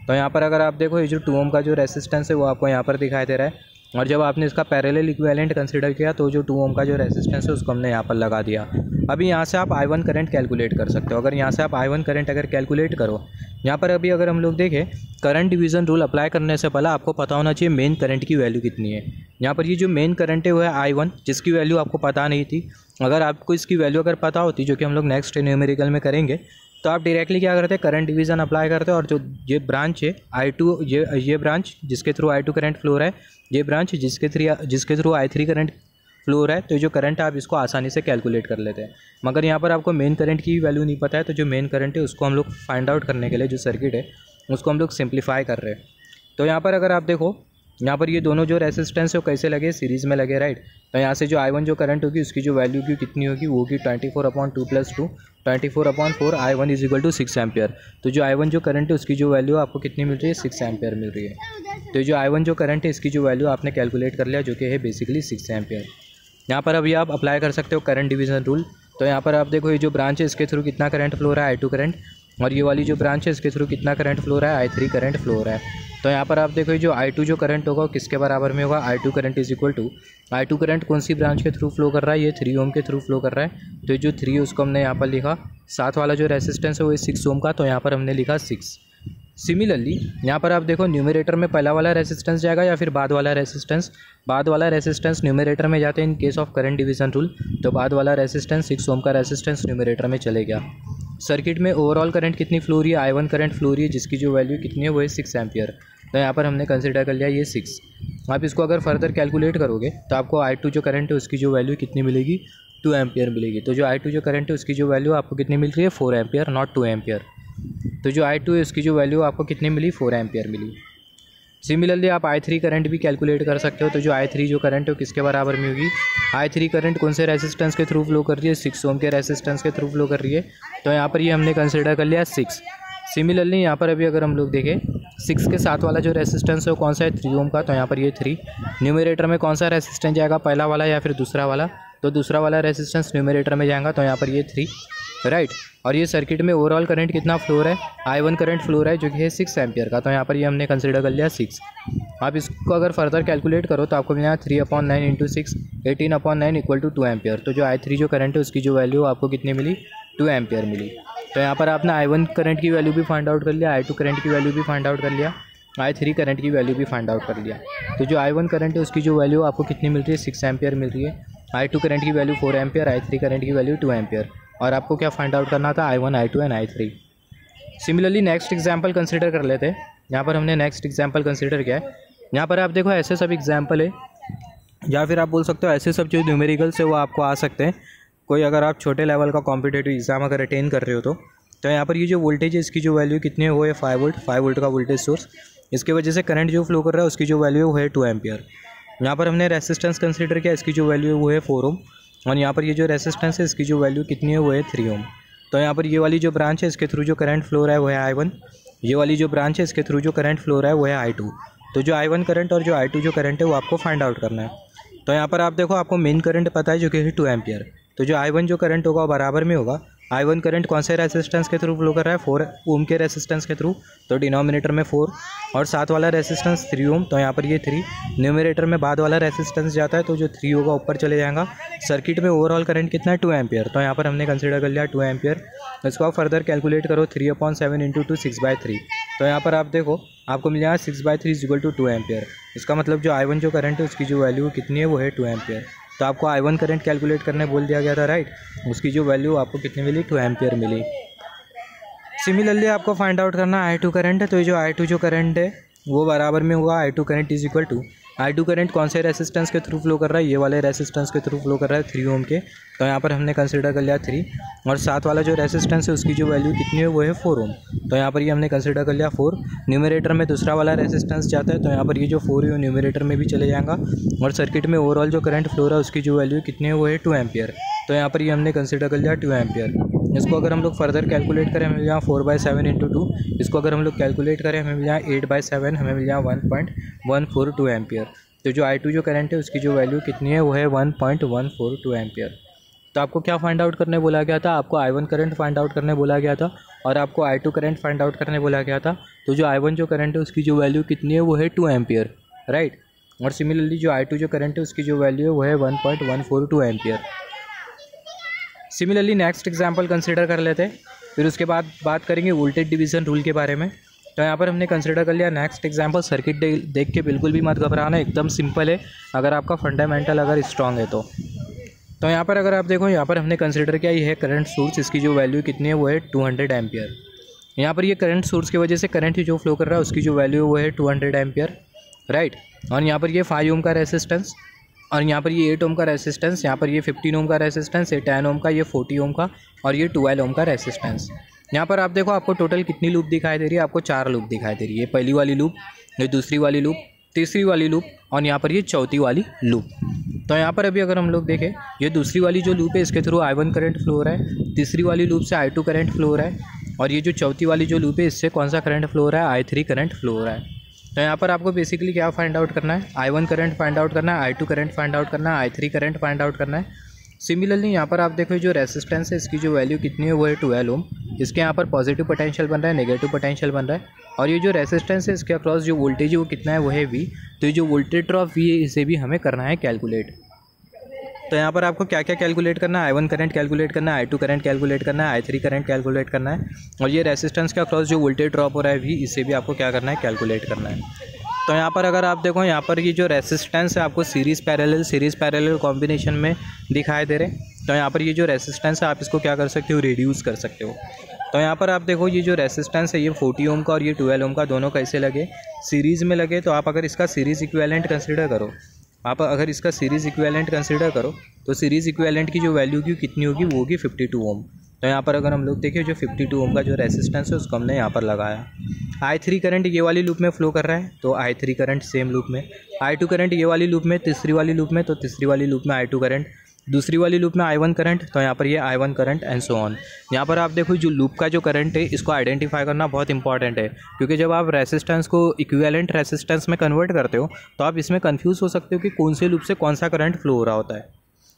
तो यहाँ पर अगर आप देखो ये जो 2 ओम का जो रेसिस्टेंस है वो आपको यहाँ पर दिखाई दे रहा है, और जब आपने इसका पैरेलल इक्विवेलेंट कंसीडर किया तो जो 2 ओम का जो रेसिस्टेंस है उसको हमने यहाँ पर लगा दिया। अभी यहाँ से आप I1 करंट कैलकुलेट कर सकते हो। अगर यहाँ से आप I1 करंट अगर कैलकुलेट करो, यहाँ पर अभी अगर हम लोग देखें करंट डिवीज़न रूल अप्लाई करने से पहले आपको पता होना चाहिए मेन करंट की वैल्यू कितनी है। यहाँ पर ये जो मेन करंट है वो है I1, जिसकी वैल्यू आपको पता नहीं थी। अगर आपको इसकी वैल्यू अगर पता होती, जो कि हम लोग नेक्स्ट न्यूमेरिकल में करेंगे, तो आप डायरेक्टली क्या करते हैं, करंट डिवीज़न अप्लाई करते हैं और जो ये ब्रांच है I2, ये ब्रांच जिसके थ्रू I2 करंट फ्लो रहा है, ये ब्रांच जिसके थ्रू I3 करंट फ्लो रहा है, तो जो करंट है आप इसको आसानी से कैलकुलेट कर लेते हैं। मगर यहाँ पर आपको मेन करंट की वैल्यू नहीं पता है, तो जो मेन करंट है उसको हम लोग फाइंड आउट करने के लिए जो सर्किट है उसको हम लोग सिंप्लीफाई कर रहे हैं। तो यहाँ पर अगर आप देखो, यहाँ पर ये दोनों जो रेसिस्टेंस है वो कैसे लगे, सीरीज़ में लगे, राइट। तो यहाँ से जो I1 जो करंट होगी उसकी जो वैल्यू की कितनी होगी, वो होगी 24/2 + 2, 24/4 I1 = 6 एम्पियर। तो जो I1 जो करंट है उसकी जो वैल्यू आपको कितनी मिल रही है, 6 एम्पियर मिल रही है। तो जो I1 जो करंट है इसकी जो वैल्यू आपने कैलकुलेट कर लिया, जो कि है बेसिकली 6 एम्पियर। यहाँ पर अभी आप अप्लाई कर सकते हो करंट डिवीज़न रूल। तो यहाँ पर आप देखो ये जो ब्रांच है इसके थ्रू कितना करंट फ्लो रहा है, I2 करंट, और ये वाली जो ब्रांच है इसके थ्रू कितना करंट फ्लो रहा है, I3 करंट फ्लो रहा है। तो यहाँ पर आप देखो ये जो I2 जो करंट होगा किसके बराबर में होगा, I2 करंट I2 करंट कौन सी ब्रांच के थ्रू फ्लो कर रहा है, ये 3 ओम के थ्रू फ्लो कर रहा है। तो ये जो 3 उसको हमने यहाँ पर लिखा, साथ वाला जो रेसिस्टेंस है वो 6 ओम का, तो यहाँ पर हमने लिखा 6। सिमिलरली यहाँ पर आप देखो न्यूमरेटर में पहला वाला रेसिस्टेंस जाएगा या फिर बाद वाला रेसिस्टेंस, बाद वाला रेसिस्टेंस न्यूमरेटर में जाते हैं in case of current division rule. तो बाद वाला रेसिस्टेंस 6 ओम का रेसिस्टेंस न्यूमरेटर में चले गया। सर्किट में ओवरऑल करंट कितनी फ्लो रही है, I1 करंट फ्लो रही है, जिसकी जो वैल्यू कितनी है वो है 6 एम्पियर। तो यहाँ पर हमने कंसिडर कर लिया ये 6। आप इसको अगर फर्दर कैलकुलेट करोगे तो आपको I2 जो करंट है उसकी जो वैल्यू कितनी मिलेगी, 2 एम्पियर मिलेगी। तो जो I2 जो करंट है उसकी जो वैल्यू आपको कितनी मिल रही है, 4 एम्पियर, नॉट 2 एम्पियर। तो जो I2 है उसकी जो वैल्यू आपको कितनी मिली, 4 एम्पियर मिली। सिमिलरली आप I3 करंट भी कैलकुलेट कर सकते हो। तो जो I3 जो करंट है वो किसके बराबर में होगी, I3 करंट कौन से रेसिस्टेंस के थ्रू फ्लो कर रही है, 6 ओम के रेसिस्टेंस के थ्रू फ्लो कर रही है। तो यहाँ पर ये हमने कंसिडर कर लिया 6। सिमिलरली यहाँ पर अभी अगर हम लोग देखें 6 के साथ वाला जो रेसिस्टेंस है वो कौन सा है, 3 ओम का, तो यहाँ पर ये 3। न्यूमरेटर में कौन सा रेसिस्टेंस जाएगा, पहला वाला या फिर दूसरा वाला, तो दूसरा वाला रेसिस्टेंस न्यूमरेटर में जाएगा, तो यहाँ पर ये 3, राइट। और ये सर्किट में ओवरऑल करंट कितना फ्लो रहा है, I1 करंट फ्लो रहा है, जो कि है 6 एम्पियर का। तो यहाँ पर ये हमने कंसिडर कर लिया 6। आप इसको अगर फर्दर कैलकुलेट करो तो आपको मिलेगा 3/9 × 6, 18/9 = 2 एम्पियर। तो जो I3 जो करंट है उसकी जो वैल्यू आपको कितनी मिली, 2 एम्पियर मिली। तो यहाँ पर आपने I1 करंट की वैल्यू भी फाइंड आउट कर लिया, I2 करंट की वैल्यू भी फाइंड आउट कर लिया, I3 करंट की वैल्यू भी फाइंड आउट कर लिया। तो जो I1 करंट है उसकी जो वैल्यू आपको कितनी मिल रही है, 6 एम्पियर मिल रही है। I2 करंट की वैल्यू 4 एम्पियर, I3 करंट की वैल्यू 2 एम्पियर। और आपको क्या फाइंड आउट करना था, I1, I2 and I3। Similarly next example consider कर लेते हैं। यहाँ पर हमने नेक्स्ट एग्जाम्पल कंसिडर किया है। यहाँ पर आप देखो ऐसे सब एग्जाम्पल है, या फिर आप बोल सकते हो ऐसे सब जो न्यूमेरिकल्स है वो आपको आ सकते हैं। कोई अगर आप छोटे लेवल का कॉम्पिटेटिव एग्जाम अगर अटेंड कर रहे हो तो यहाँ पर ये जो वोल्टेज है इसकी जो वैल्यू कितनी है वो है 5 वोल्ट का वोल्टेज सोर्स। इसके वजह से करंट जो फ्लो कर रहा है उसकी जो वैल्यू है वो है 2 एम्पियर। यहाँ पर हमने रेसिस्टेंस कंसिडर किया, इसकी जो वैल्यू है वो है 4 ओम, और यहाँ पर ये जो रेसिस्टेंस है इसकी जो वैल्यू कितनी है वो है 3 ओम। तो यहाँ पर ये वाली जो ब्रांच है इसके थ्रू जो करंट फ्लो रहा है वो है I1, ये वाली जो ब्रांच है इसके थ्रू जो करंट फ्लो रहा है वो है I2। तो जो I1 करंट और जो I2 जो करंट है वो आपको फाइंड आउट करना है। तो यहाँ पर आप देखो आपको मेन करंट पता है जो कि है 2 एम्पियर। तो जो I1 जो करंट होगा बराबर में होगा, I1 करंट कौन से रेसिस्टेंस के थ्रू फ्लो कर रहा है, 4 ओम के रेसिस्टेंस के थ्रू, तो डिनोमिनेटर में 4 और साथ वाला रेसिस्टेंस 3 ओम, तो यहाँ पर ये 3। न्यूमरेटर में बाद वाला रेसिस्टेंस जाता है तो जो 3 होगा ऊपर चले जाएगा। सर्किट में ओवरऑल करंट कितना है, 2 एम्पियर। तो यहाँ पर हमने कंसिडर कर लिया 2 एम्पियर। इसको आप फर्दर कैलकुलेट करो, 3/7 × 2 6/3। तो यहाँ पर आप देखो आपको मिल जाएगा 6/3 = 2 एम्पियर। इसका मतलब जो I1 जो करंट है उसकी जो वैल्यू कितनी है वो है 2 एम्पियर। तो आपको I1 करंट कैलकुलेट करने बोल दिया गया था, राइट। उसकी जो वैल्यू आपको कितनी मिली, 2 एम्पियर मिली। सिमिलरली आपको फाइंड आउट करना I2 करंट है। तो ये जो I2 जो करंट है वो बराबर में होगा I2 करंट = I2 करंट कौन से रेसिस्टेंस के थ्रू फ्लो कर रहा है, ये वाले रेसिस्टेंस के थ्रू फ्लो कर रहा है 3 ओम के। तो यहाँ पर हमने कंसिडर कर लिया 3, और साथ वाला जो रेसिस्टेंस है उसकी जो वैल्यू कितनी है वो है 4 ओम। तो यहाँ पर ये हमने कंसिडर कर लिया 4। न्यूमरेटर में दूसरा वाला रेसिस्टेंस जाता है, तो यहाँ पर ये जो 4 है वो न्यूमरेटर में भी चले जाएगा। और सर्किट में ओवरऑल जो करंट फ्लो रहा है उसकी जो वैल्यू कितनी है वो है 2 एम्पियर। तो यहाँ पर ये हमने कंसिडर कर लिया 2 एम्पियर। इसको अगर हम लोग फर्दर कैलकुलेट करें हमें मिल जाए 4/7 × 2। इसको अगर हम लोग कैलकुलेट करें हमें मिल जाए 8/7, हमें मिल जाए 1.142 एम्पियर। तो जो I2 जो करंट है उसकी जो वैल्यू कितनी है वो है 1.142 एम्पियर। तो आपको क्या फाइंड आउट करने बोला गया था, आपको I1 करंट फाइंड आउट करने बोला गया था, और आपको I2 करंट फाइंड आउट करने बोला गया था। तो जो I1 जो करंट है उसकी जो वैल्यू कितनी है वो है 2 एम्पियर, राइट। और सिमिलरली जो I2 जो करंट है उसकी जो वैल्यू है वो है 1.142 ampere. Similarly next example consider कर लेते हैं, फिर उसके बाद बात करेंगे वोल्टेज डिवीज़न रूल के बारे में। तो यहाँ पर हमने कंसिडर कर लिया नेक्स्ट एग्जांपल। सर्किट देख के बिल्कुल भी मत घबराना, एकदम सिंपल है अगर आपका फंडामेंटल अगर स्ट्रांग है तो यहाँ पर अगर आप देखो, यहाँ पर हमने कंसिडर किया ये है करंट सोर्स, इसकी जो वैल्यू कितनी है वो है 200 एम्पियर। यहाँ पर ये करंट सोर्स की वजह से करंट जो फ्लो कर रहा है उसकी जो वैल्यू है वो है 200 एम्पियर, राइट। और यहाँ पर ये 5 ओम का रेसिस्टेंस, और यहाँ पर ये 8 ओम का रेसिस्टेंस, यहाँ पर ये 15 ओम का रेसिस्टेंस, ये 10 ओम का, ये 40 ओम का, और ये 12 ओम का रेसिस्टेंस। यहाँ पर आप देखो आपको टोटल कितनी लूप दिखाई दे रही है, आपको 4 लूप दिखाई दे रही है। पहली वाली लूप, ये दूसरी वाली लूप, तीसरी वाली लूप, और यहाँ पर ये चौथी वाली लूप। तो यहाँ पर अभी अगर हम लोग देखें, ये दूसरी वाली जो लूप है इसके थ्रू I1 करंट फ्लो हो रहा है, तीसरी वाली लूप से I2 करंट फ्लो हो रहा है, और ये जो चौथी वाली जो लूप है इससे कौन सा करंट फ्लो हो रहा है, I3 करंट फ्लो हो रहा है। तो यहाँ पर आपको बेसिकली क्या फाइंड आउट करना है, I1 करंट फाइंड आउट करना है, I2 करंट फाइंड आउट करना है, I3 करंट फाइंड आउट करना है। सिमिलरली यहाँ पर आप देखो जो रेसिस्टेंस है इसकी जो वैल्यू कितनी है वो है 12 ओम। इसके यहाँ पर पॉजिटिव पोटेंशियल बन रहा है, नेगेटिव पोटेंशियल बन रहा है, और ये जो रेसिस्टेंस है इसके अक्रॉस जो वोल्टेज है वो कितना है वो है V। तो ये जो वोल्टेज ड्रॉप V है इसे भी हमें करना है कैलकुलेट। तो यहाँ पर आपको क्या क्या कैलकुलेट करना है, I1 करंट कैलकुलेट करना है, I2 करंट कैलकुलेट करना है, I3 करंट कैलकुलेट करना है, और ये रेसिस्टेंस के अक्रॉस जो वोल्टेज ड्रॉप हो रहा है V इसे भी आपको क्या करना है, कैलकुलेट करना है। तो यहाँ पर अगर आप देखो, यहाँ पर ये जो रेसिस्टेंस है आपको सीरीज़ पैरेलल कॉम्बिनेशन में दिखाई दे रहे हैं। तो यहाँ पर ये जो रेसिस्टेंस है आप इसको क्या कर सकते हो, रिड्यूस कर सकते हो। तो यहाँ पर आप देखो ये जो रेसिस्टेंस है ये 40 ओम का और ये 12 ओम का दोनों कैसे लगे, सीरीज़ में लगे। तो आप अगर इसका सीरीज़ इक्विवेलेंट कंसिडर करो, आप अगर इसका सीरीज़ इक्विवेलेंट कंसिडर करो तो सीरीज़ इक्विवेलेंट की जो वैल्यू की कितनी होगी वो होगी 52 ओम। तो यहाँ पर अगर हम लोग देखें जो 52 ओम का जो रेसिस्टेंस है उसको हमने यहाँ पर लगाया। I3 करंट ये वाली लूप में फ्लो कर रहा है तो I3 करंट सेम लूप में, I2 करंट ये वाली लूप में, तीसरी वाली लूप में, तो तीसरी वाली लूप में I2 करंट, दूसरी वाली लूप में I1 करंट, तो यहाँ पर ये I1 current and so on. यहाँ पर आप देखो जो लूप का जो करंट है इसको आइडेंटिफाई करना बहुत इंपॉर्टेंट है, क्योंकि जब आप रेसिस्टेंस को इक्विवेलेंट रेसिस्टेंस में कन्वर्ट करते हो तो आप इसमें कन्फ्यूज़ हो सकते हो कि कौन से लूप से कौन सा करंट फ्लो हो रहा होता है।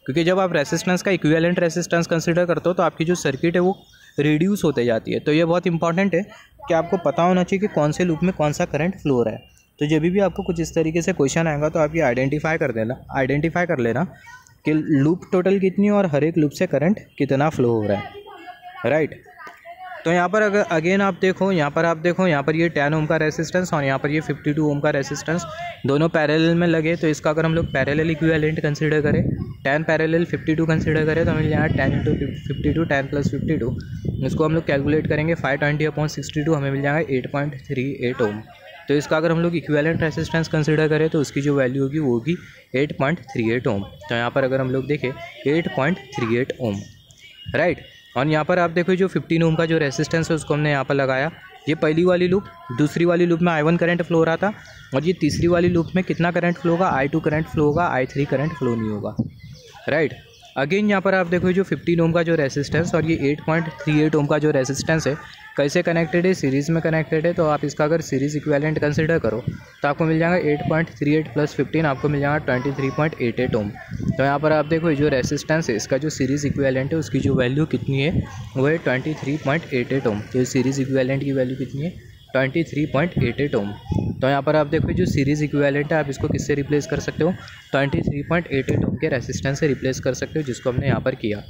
क्योंकि जब आप रेसिस्टेंस का इक्विवेलेंट रेसिस्टेंस कंसिडर करते हो तो आपकी जो सर्किट है वो रिड्यूस होते जाती है। तो ये बहुत इंपॉर्टेंट है कि आपको पता होना चाहिए कि कौन से लूप में कौन सा करंट फ्लो हो रहा है। तो जब भी आपको कुछ इस तरीके से क्वेश्चन आएगा तो आप ये आइडेंटिफाई कर लेना कि लूप टोटल कितनी है और हर एक लूप से करंट कितना फ्लो हो रहा है, राइट। तो यहाँ पर अगर अगेन आप देखो, यहाँ पर ये 10 ओम का रेसिस्टेंस और यहाँ पर ये 52 ओम का रेसिस्टेंस दोनों पैरेलल में लगे। तो इसका अगर हम लोग पैरेलल इक्विवेलेंट कंसिडर करें, 10 पैरेलल 52 कंसिडर करें तो हमें यहाँ 10 × 52 10 + 52 इसको हम लोग कैलकुलेट करेंगे 520/62 हमें मिल जाएगा 8.38 ओम। तो इसका अगर हम लोग इक्विवेलेंट रेसिस्टेंस कंसिडर करें तो उसकी जो वैल्यू होगी वो होगी 8.38 ओम। तो यहाँ पर अगर हम लोग देखें 8.38 ओम, राइट। और यहाँ पर आप देखो जो 15 ओम का जो रेसिस्टेंस है उसको हमने यहाँ पर लगाया। ये पहली वाली लूप, दूसरी वाली लूप में I1 करंट फ्लो हो रहा था, और ये तीसरी वाली लूप में कितना करंट फ्लो होगा, I2 करंट फ्लो होगा, I3 करंट फ्लो नहीं होगा, राइट। अगेन यहाँ पर आप देखो जो 15 ओम का जो रेसिस्टेंस और ये 8.38 ओम का जो रेसिस्टेंस है कैसे कनेक्टेड है, सीरीज़ में कनेक्टेड है। तो आप इसका अगर सीरीज़ इक्विवेलेंट कंसिडर करो तो आपको मिल जाएगा 8.38 + 15 आपको मिल जाएगा 23.88 ओम। तो यहाँ पर आप देखो जो रेसिस्टेंस है इसका जो सीरीज़ इक्विवेलेंट है उसकी जो वैल्यू कितनी है वो है 23.88 ओम। तो सीरीज़ इक्विवेलेंट की वैल्यू कितनी है 23.88 ओम। तो यहाँ पर आप देखो जो सीरीज़ इक्विवेलेंट है आप इसको किससे रिप्लेस कर सकते हो, 23.88 ओम के रेसिस्टेंस से रिप्लेस कर सकते हो, जिसको हमने यहाँ पर किया।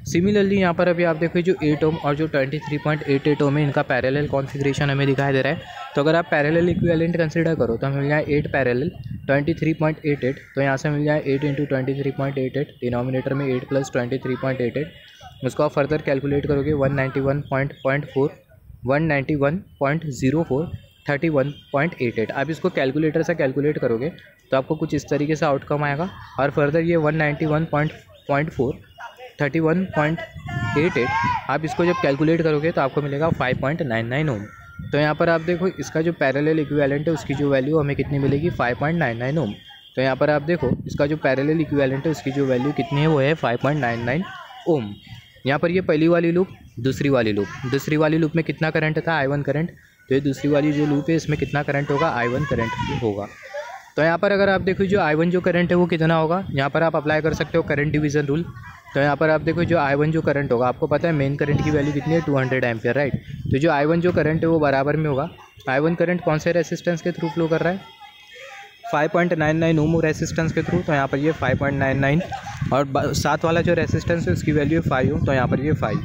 सिमिलरली यहाँ पर अभी आप देखो जो 8 ओम और जो 23.88 ओम है इनका पैरेलल कॉन्फ़िगरेशन हमें दिखाई दे रहा है। तो अगर आप पैरेलल इक्विवेलेंट कंसिडर करो तो हमें मिल जाए 8 पैरेलल 23.88। तो यहाँ से मिल जाए 8 × 23.88, डिनोमिनेटर में 8 + 23.88, उसको आप फर्दर कैलकुलेट करोगे 191.04 191.04 31.88। आप इसको कैलकुलेटर से कैलकुलेट करोगे तो आपको कुछ इस तरीके से आउटकम आएगा, और फर्दर ये 191.4 31.88 आप इसको जब कैलकुलेट करोगे तो आपको मिलेगा 5.99 ओम। तो यहाँ पर आप देखो इसका जो पैरेलल इक्विवेलेंट है उसकी जो वैल्यू हमें कितनी मिलेगी 5.99 ओम। तो यहाँ पर आप देखो इसका जो पैरेलल इक्विवेलेंट है उसकी जो वैल्यू कितनी है वो है 5.99 ओम। यहाँ पर ये पहली वाली लूप, दूसरी वाली लूप में कितना करंट था, I1 करंट। तो ये दूसरी वाली जो लूप है इसमें कितना करंट होगा, I1 करंट होगा। तो यहाँ पर अगर आप देखो जो I1 जो करंट है वो कितना होगा, यहाँ पर आप अप्लाई कर सकते हो करंट डिवीज़न रूल। तो यहाँ पर आप देखो जो I1 जो करंट होगा, आपको पता है मेन करंट की वैल्यू कितनी है 200 एम्पियर, राइट। तो जो I1 जो करंट है वो बराबर में होगा, I1 करंट कौन से रेसिस्टेंस के थ्रू फ्लो कर रहा है, 5.99 ओम रेसिस्टेंस के थ्रू, तो यहाँ पर ये 5.99, और साथ वाला जो रेसिस्टेंस है उसकी वैल्यू है 5 ओम, तो यहाँ पर ये 5।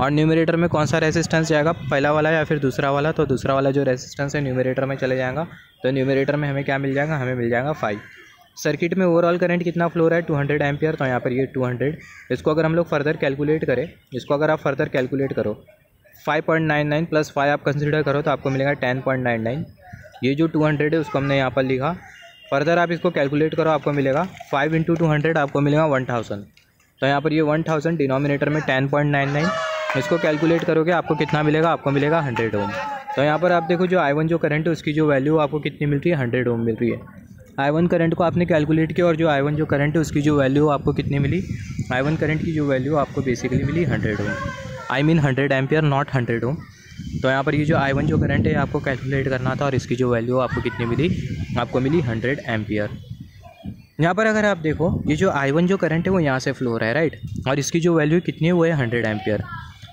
और न्यूमरेटर में कौन सा रेसिस्टेंस जाएगा, पहला वाला या फिर दूसरा वाला, तो दूसरा वाला जो रेसिस्टेंस है न्यूमरेटर में चले जाएगा, तो न्यूमरेटर में हमें क्या मिल जाएगा, हमें मिल जाएगा 5। सर्किट में ओवरऑल करंट कितना फ्लो रहा है, 200 एम्पियर, तो यहाँ पर ये 200। इसको अगर हम लोग फर्दर कैलकुलेट करें, इसको अगर आप फर्दर कैलकुलेट करो, 5.99 प्लस 5 आप कंसिडर करो तो आपको मिलेगा 10.99। ये जो 200 है उसको हमने यहाँ पर लिखा। फर्दर आप इसको कैलकुलेट करो, आपको मिलेगा 5 × 200, आपको मिलेगा 1000। तो यहाँ पर ये 1000 डिनोमिनेटर में 10.99, इसको कैलकुलेट करोगे आपको कितना मिलेगा, आपको मिलेगा 100 ओम। तो यहाँ पर आप देखो जो I1 जो करंट है उसकी जो वैल्यू आपको कितनी मिल रही है, 100 ओम मिल रही है। I1 करंट को आपने कैलकुलेट किया और जो I1 जो करंट है उसकी जो वैल्यू आपको कितनी मिली, I1 करंट की जो वैल्यू आपको बेसिकली मिली 100 ohm, I mean 100 ampere, not 100 ohm. तो यहाँ पर ये जो I1 जो करंट है आपको कैलकुलेट करना था और इसकी जो वैल्यू आपको कितनी मिली, आपको मिली 100 एम्पियर। यहाँ पर अगर आप देखो ये जो I1 जो करंट है वो यहाँ से फ्लो हो रहा है, राइट, और इसकी जो वैल्यू कितनी है वो है 100 एम्पियर।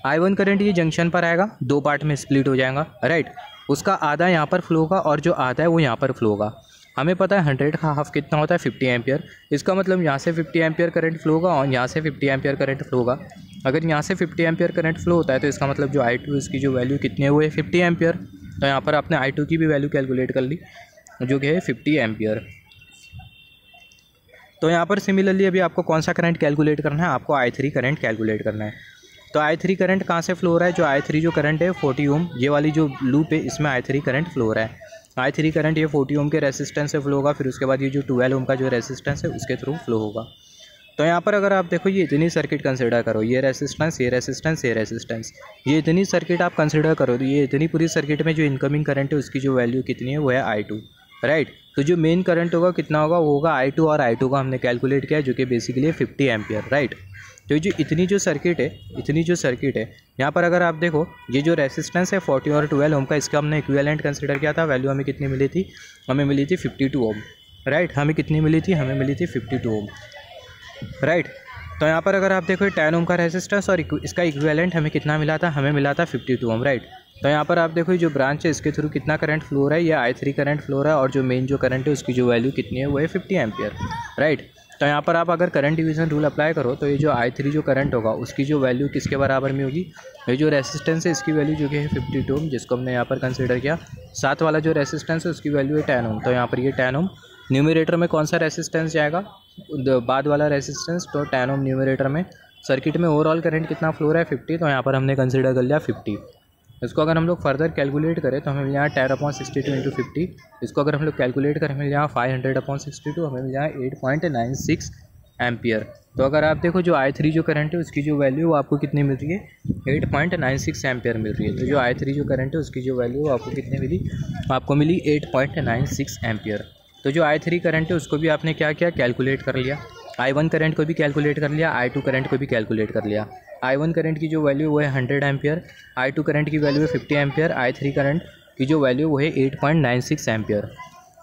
I1 करंट ये जंक्शन पर आएगा, दो पार्ट में स्प्लिट हो जाएगा, राइट, उसका आधा यहाँ पर फ्लो होगा और जो आधा है वो यहाँ पर फ्लो होगा। हमें पता है 100 का हाफ कितना होता है, 50 एम्पियर। इसका मतलब यहाँ से 50 एम्पियर करंट फ्लो होगा और यहाँ से 50 एम्पियर करंट फ्लो होगा। अगर यहाँ से 50 एम्पियर करंट फ्लो होता है तो इसका मतलब जो I2 इसकी जो वैल्यू कितनी है वो है 50 एम्पियर। तो यहाँ पर आपने I2 की भी वैल्यू कैलकुलेट कर ली जो कि है 50 एम्पियर। तो यहाँ पर सिमिलरली अभी आपको कौन सा करंट कैलकुलेट करना है, आपको I3 करंट कैलकुलेट करना है। तो I3 करंट कहाँ से फ्लो हो रहा है, जो I3 जो करंट है 40 ओम, ये वाली जो लूप है इसमें I3 करंट फ्लो हो रहा है। I3 करंट ये 40 ओम के रेसिस्टेंस से फ्लो होगा, फिर उसके बाद ये जो 12 ओम का जो रेसिस्टेंस है उसके थ्रू फ्लो होगा। तो यहाँ पर अगर आप देखो ये इतनी सर्किट कंसिडर करो, ये रेसिस्टेंस, ये रेसिस्टेंस, ये रेसिस्टेंस, ये इतनी सर्किट आप कंसिडर करो तो ये इतनी पूरी सर्किट में जो इनकमिंग करंट है उसकी जो वैल्यू कितनी है वो है I2, राइट। तो जो मेन करंट होगा कितना होगा, वो होगा I2, और I2 का हमने कैलकुलेट किया जो कि बेसिकली 50 एम्पियर, राइट। तो जो इतनी जो सर्किट है यहाँ पर अगर आप देखो ये जो रेसिस्टेंस है 40 और 12 ओम का, इसका हमने इक्विवेलेंट कंसिडर किया था। वैल्यू हमें कितनी मिली थी, हमें मिली थी 52 ओम, राइट। हमें कितनी मिली थी, हमें मिली थी 52 ओम, राइट। तो यहाँ पर अगर आप देखो 10 ओम का रेसिस्टेंस और इसका इक्विवेलेंट हमें कितना मिला था, हमें मिला था 52 ओम, राइट। तो यहाँ पर आप देखो जो ब्रांच है इसके थ्रू कितना करंट फ्लो हो रहा है, ये I3 करंट फ्लो हो रहा है, और जो मेन जो करंट है उसकी जो वैल्यू कितनी है वो है 50 एम्पियर, राइट। तो यहाँ पर आप अगर करंट डिवीज़न रूल अप्लाई करो तो ये जो I3 जो करंट होगा उसकी जो वैल्यू किसके बराबर में होगी, ये जो रेसिस्टेंस है इसकी वैल्यू जो कि है 52 ओम, जिसको हमने यहाँ पर कंसिडर किया। साथ वाला जो रेसिस्टेंस है उसकी वैल्यू है 10 ओम, तो यहाँ पर ये 10 ओम। न्यूमरेटर में कौन सा रेसिस्टेंस जाएगा, बाद वाला रेसिस्टेंस, तो 10 ओम न्यूमरेटर में। सर्किट में ओवरऑल करंट कितना फ्लो रहा है 50, तो यहाँ पर हमने कंसिडर कर लिया 50। इसको अगर हम लोग फर्दर कैलकुलेट करें तो हमें मिल जाएगा 10/62 × 50। इसको अगर हम लोग कैलकुलेट करें मिल जाएगा 500/62, हमें मिल जाएगा 8.96 एम्पियर। तो अगर आप देखो जो I3 जो करंट है उसकी जो वैल्यू आपको कितनी मिल रही है, 8.96 एम्पियर मिल रही है। तो जो I3 जो करंट है उसकी जो वैल्यू आपको कितनी मिली, आपको मिली 8.96 एम्पियर। तो जो I3 करंट है उसको भी आपने क्या किया, कैलकुलेट कर लिया। I1 करंट को भी कैलकुलेट कर लिया, I2 करंट को भी कैलकुलेट कर लिया। I1 करंट की जो वैल्यू वो है 100 एम्पियर, I2 करंट की वैल्यू है 50 एम्पियर, I3 करंट की जो वैल्यू वो है 8.96 एम्पियर।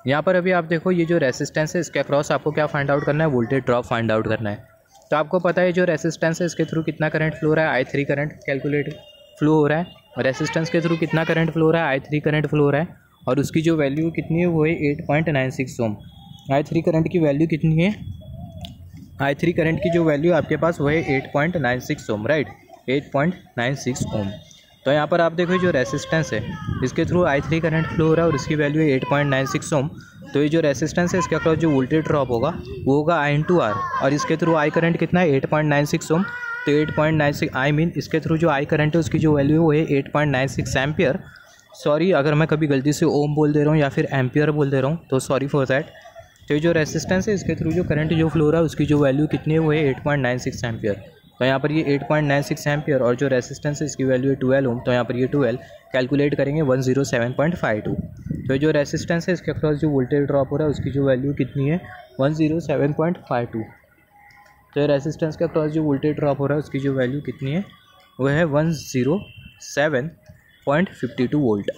यहाँ पर अभी आप देखो ये जो रेसिस्टेंस है इसके अक्रॉस आपको क्या फाइंड आउट करना है, वोल्टेज ड्रॉप फाइंड आउट करना है। तो आपको पता है जो रेसिस्टेंस है इसके थ्रू कितना करंट फ्लो हो रहा है, I3 करंट कैलकुलेट फ्लो हो रहा है। रेसिस्टेंस के थ्रू कितना करंट फ्लो हो रहा है, I3 करंट फ्लो हो रहा है, और उसकी जो वैल्यू कितनी है वो है 8.96 ओम। I3 करंट की वैल्यू कितनी है, I3 करंट की जो वैल्यू आपके पास वो है 8.96 ओम, राइट, 8.96 ओम। तो यहाँ पर आप देखो जो रेसिस्टेंस है इसके थ्रू I3 करंट फ्लो हो रहा है और इसकी वैल्यू है 8.96 ओम। तो ये जो रेसिस्टेंस है इसके अक्रॉस जो वोल्टेज ड्रॉप होगा वो होगा I/R, और इसके थ्रू I करंट कितना है 8.96 ओम। तो 8.96 आई मीन इसके थ्रू जो I करंट है उसकी जो वैल्यू है वो है 8.96 एम्पियर। सॉरी अगर मैं कभी गलती से ओम बोल दे रहा हूँ या फिर एम्पियर बोल दे रहा हूँ तो सॉरी फॉर दैट। तो जो रेसिस्टेंस है इसके थ्रू जो करंट जो फ्लो हो रहा है उसकी जो वैल्यू कितनी है वो है 8.96 एम्पियर। तो यहाँ पर ये 8.96 एम्पियर और जो रेसिस्टेंस है इसकी वैल्यू है 12 ओम। तो यहाँ पर ये 12 कैलकुलेट करेंगे 107.52। तो जो रेसिस्टेंस है इसके अक्रॉस जो वोल्टेज ड्रॉप हो रहा है उसकी जो वैल्यू कितनी है 107.52। तो रेसिस्टेंस के अक्रॉस जो वोल्टेज ड्रॉप हो रहा है उसकी जो वैल्यू कितनी है वो है 107.52 volt.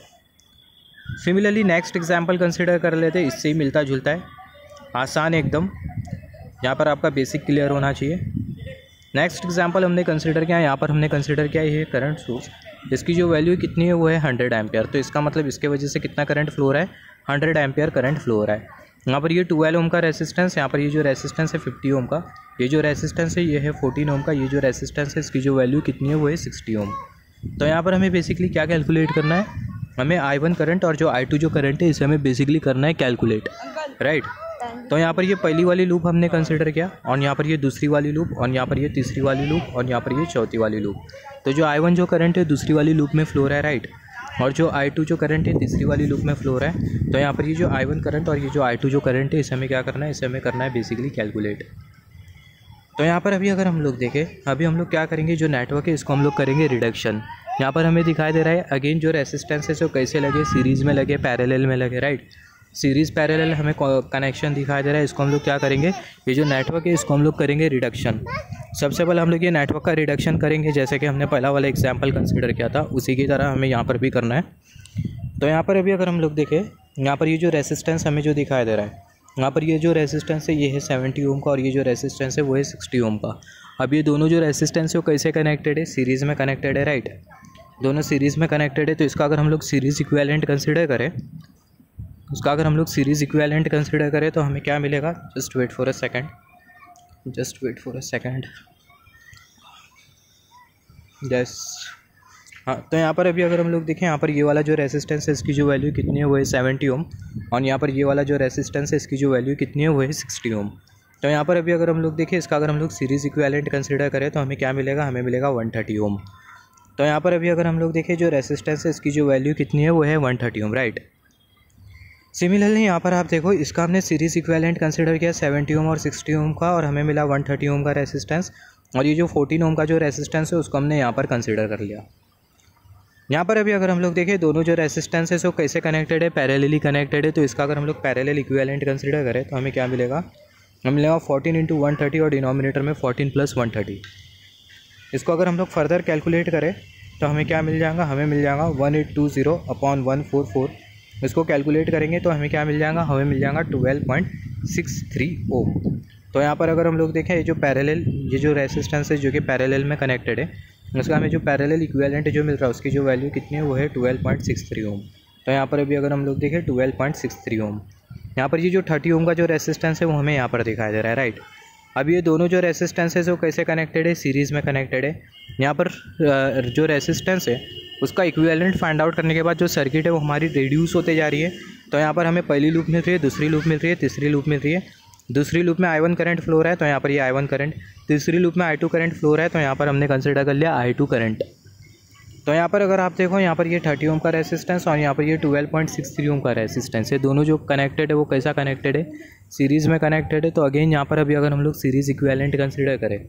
Similarly next example consider कर लेते हैं, इससे ही मिलता जुलता है, आसान एकदम। यहाँ पर आपका बेसिक क्लियर होना चाहिए। नेक्स्ट एग्जांपल हमने कंसिडर किया, यहाँ पर हमने कंसिडर किया ये करंट सोर्स, इसकी जो वैल्यू कितनी है वो है 100 एम्पियर। तो इसका मतलब इसके वजह से कितना करंट फ्लो हो रहा है, 100 एम्पियर करंट फ्लो हो रहा है। यहाँ पर ये 12 ओम का रेसिस्टेंस, यहाँ पर ये जो रेसिस्टेंस है 50 ओम का, ये जो रेसिस्टेंस है ये है 14 ओम का, ये जो रेसिस्टेंस है इसकी जो वैल्यू कितनी है वो है 60 ओम। तो यहाँ पर हमें बेसिकली क्या कैलकुलेट करना है, हमें I1 करंट और जो I2 जो करंट है इसे हमें बेसिकली करना है कैलकुलेट, राइट। तो यहाँ पर ये पहली वाली लूप हमने कंसिडर किया, और यहाँ पर ये दूसरी वाली लूप, और यहाँ पर ये तीसरी वाली लूप, और यहाँ पर ये चौथी वाली लूप। तो जो I1 जो करंट है दूसरी वाली लूप में फ्लो रहा है, राइट, और जो I2 जो करंट है तीसरी वाली लूप में फ्लो रहा है। तो यहाँ पर ये जो I1 करंट और ये जो I2 जो करंट है इसे हमें क्या करना है, इसे हमें करना है बेसिकली कैलकुलेट। तो यहाँ पर अभी अगर हम लोग देखें, अभी हम लोग क्या करेंगे, जो नेटवर्क है इसको हम लोग करेंगे रिडक्शन। यहाँ पर हमें दिखाई दे रहा है अगेन जो रेसिस्टेंस है जो कैसे लगे, सीरीज़ में लगे, पैरेलल में लगे, राइट। सीरीज़ पैरेलल हमें कनेक्शन दिखाई दे रहा है, इसको हम लोग क्या करेंगे, ये जो नेटवर्क है इसको हम लोग करेंगे रिडक्शन। सबसे पहले हम लोग ये नेटवर्क का रिडक्शन करेंगे, जैसे कि हमने पहला वाला एग्जाम्पल कंसिडर किया था उसी की तरह हमें यहाँ पर भी करना है। तो यहाँ पर अभी अगर हम लोग देखें, यहाँ पर ये जो रेसिस्टेंस हमें जो दिखाई दे रहा है, यहाँ पर ये जो रेसिस्टेंस है ये है 70 ओम का, और ये जो रेसिस्टेंस है वो है 60 ओम का। अब ये दोनों जो रेसिस्टेंस है वो कैसे कनेक्टेड है, सीरीज़ में कनेक्टेड है, राइट, दोनों सीरीज़ में कनेक्टेड है। तो इसका अगर हम लोग सीरीज़ इक्विवेलेंट कंसिडर करें, उसका अगर हम लोग सीरीज़ इक्विवेलेंट कंसिडर करें तो हमें क्या मिलेगा, just wait for a second, yes. हाँ, तो यहाँ पर अभी अगर हम लोग देखें, यहाँ पर ये वाला जो रेसिस्टेंस है इसकी जो वैल्यू कितनी है वो है 70 ओम, और यहाँ पर ये वाला जो रेसिस्टेंस है इसकी जो वैल्यू कितनी है वो है 60 ओम। तो यहाँ पर अभी अगर हम लोग देखें, इसका अगर हम लोग सीरीज़ इक्विवेलेंट कंसिडर करें तो हमें क्या मिलेगा, हमें मिलेगा 130 ओम। तो यहाँ पर अभी अगर हम लोग देखें, जो रेसिस्टेंस है इसकी जो वैल्यू कितनी है वो है 130 ओम, राइट। सिमिलरली यहाँ पर आप देखो, इसका हमने सीरीज़ इक्विवेलेंट कंसिडर किया 70 ओम और 60 ओम का, और हमें मिला 130 ओम का रेसिस्टेंस, और ये जो 14 ओम का जो रेसिस्टेंस है उसको हमने यहाँ पर कंसिडर कर लिया। यहाँ पर अभी अगर हम लोग देखें, दोनों जो रेसिस्टेंस है सो कैसे कनेक्टेड है, पैरेलली कनेक्टेड है। तो इसका अगर हम लोग पैरेलल इक्विवेलेंट कंसिडर करें तो हमें क्या मिलेगा, हमें मिलेगा 14 × 130 और डिनोमिनेटर में 14 + 130। इसको अगर हम लोग फर्दर कैलकुलेट करें तो हमें क्या मिल जाएगा, हमें मिल जाएगा 1820/144। इसको कैलकुलेट करेंगे तो हमें क्या मिल जाएगा, हमें मिल जाएगा 12.63 ओम। तो यहाँ पर अगर हम लोग देखें, ये जो पैरेलल, ये जो रेसिस्टेंस है जो कि पैरेलल में कनेक्टेड है, उसका हमें जो पैरेलल इक्विवेलेंट जो मिल रहा है उसकी जो वैल्यू कितनी है वो है 12.63 ओम। तो यहाँ पर अभी अगर हम लोग देखें 12.63 ओम, यहाँ पर ये जो 30 ओम का जो रेसिस्टेंस है वो हमें यहाँ पर दिखाई दे रहा है, राइट। अब ये दोनों जो रेसिस्टेंस है वो कैसे कनेक्टेड है, सीरीज़ में कनेक्टेड है। यहाँ पर जो रेसिस्टेंस है उसका इक्विवेलेंट फाइंड आउट करने के बाद जो सर्किट है वो हमारी रिड्यूस होते जा रही है। तो यहाँ पर हमें पहली लूप मिल रही है, दूसरी लूप मिल रही है, तीसरी लूप मिल रही है। दूसरी लूप में I1 करंट फ्लो रहा है, तो यहाँ पर ये I1 करंट। तीसरी लूप में I2 करंट फ्लो रहा है, तो यहाँ पर हमने कंसिडर कर लिया I2 करंट। तो यहाँ पर अगर आप देखो, यहाँ पर ये 30 ओम का रेसिस्टेंस और यहाँ पर ये 12.63 ओम का रेसिस्टेंस है, दोनों जो कनेक्टेड है वो कैसा कनेक्टेड है, सीरीज़ में कनेक्टेड है। तो अगेन यहाँ पर अभी अगर हम लोग सीरीज़ इक्विवेलेंट कंसिडर करें,